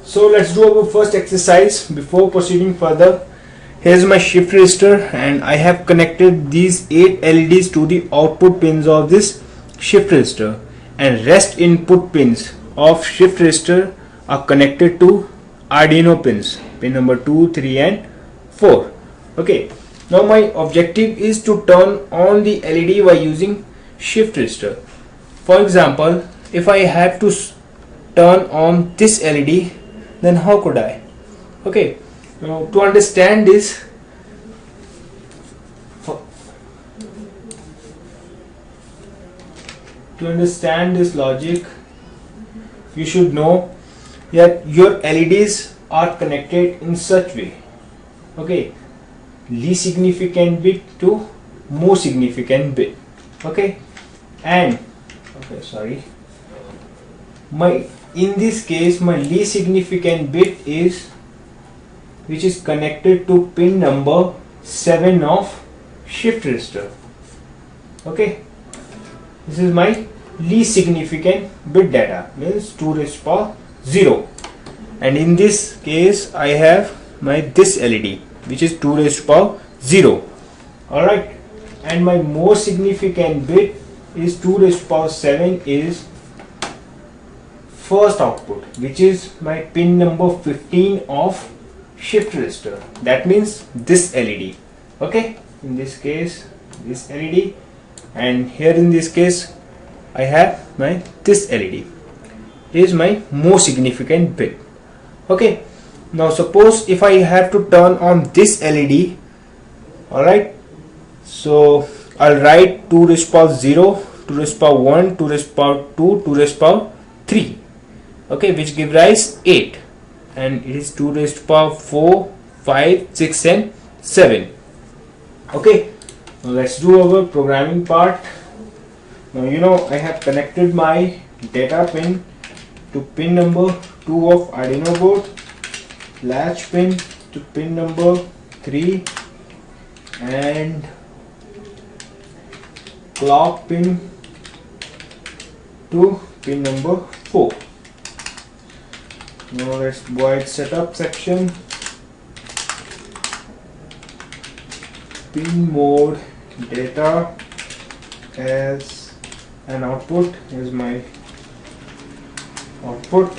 So let's do our first exercise. Before proceeding further, here's my shift register and I have connected these 8 LEDs to the output pins of this shift register, and rest input pins of shift register are connected to Arduino pins, pin number 2, 3 and 4. Okay, now my objective is to turn on the LED by using shift register. For example, if I have to turn on this LED, then how could I? Okay, now to understand this, logic, you should know that your LEDs are connected in such way. Okay, least significant bit to more significant bit. Okay, and in this case my least significant bit is which is connected to pin number 7 of shift register. Okay, this is my least significant bit data, means 2 raised to power 0, and in this case I have my this LED which is 2 raised to power 0. Alright, and my most significant bit is 2 raised to power 7 is first output, which is my pin number 15 of shift register. That means this LED. Okay, in this case this LED, and here in this case I have my this LED is my most significant bit. Okay, now suppose if I have to turn on this LED, alright, so I'll write 2 raised to power 0, 2 raised to power 1, 2 raised to power 2, 2 raised to power 3. Okay, which give rise 8, and it is 2 raised to power 4, 5, 6 and 7. Okay, now let's do our programming part. Now I have connected my data pin to pin number 2 of Arduino board, latch pin to pin number 3 and clock pin to pin number 4. Now let's void setup section, pin mode data as an output. Here's my output,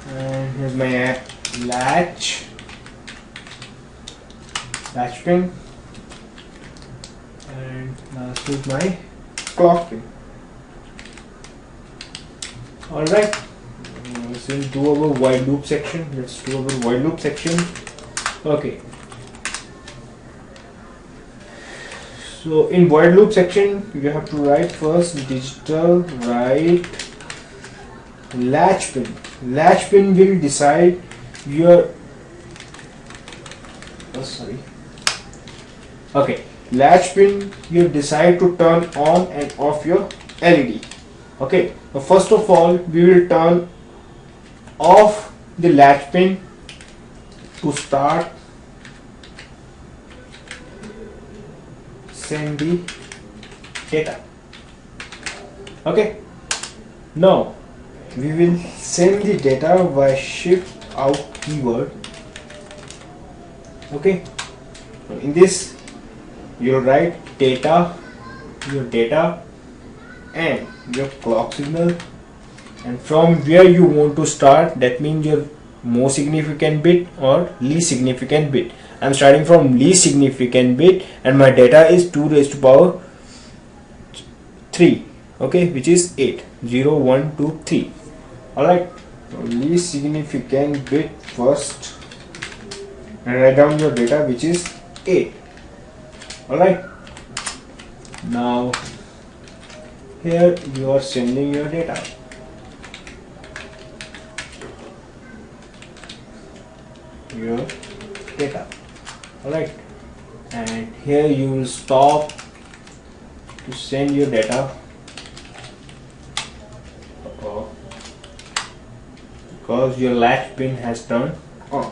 and here's my latch pin, and last is my clock pin. Alright, let's do our while loop section. Okay, so in while loop section you have to write first digital write latch pin. Latch pin will decide your latch pin will decide to turn on and off your LED. Okay, so first of all we will turn off the latch pin to start send the data. Okay, now we will send the data by shift out keyword. Okay, in this you write data, your data and your clock signal, and from where you want to start, that means your most significant bit or least significant bit. I'm starting from least significant bit and my data is 2 raised to power 3, okay, which is 8, 0, 1, 2, 3. Alright, so least significant bit first and write down your data which is 8. Alright, now here you are sending your data. Alright, and here you will stop to send your data because your latch pin has turned on.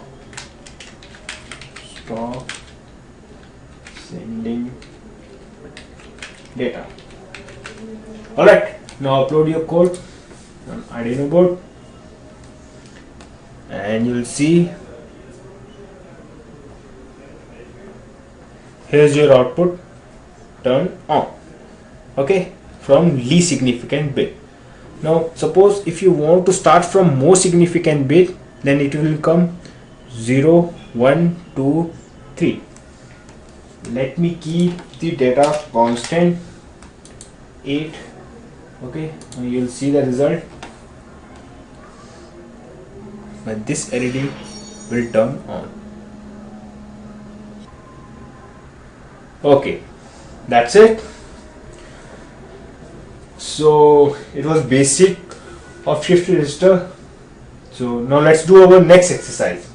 sending data. Alright, now upload your code on Arduino board and you will see here's your output turn on, okay, from least significant bit. Now suppose if you want to start from more significant bit, then it will come 0, 1, 2, 3. Let me keep the data constant 8. Okay, now you'll see the result, but this LED will turn on. Okay, that's it. So it was basic of shift register. So now let's do our next exercise.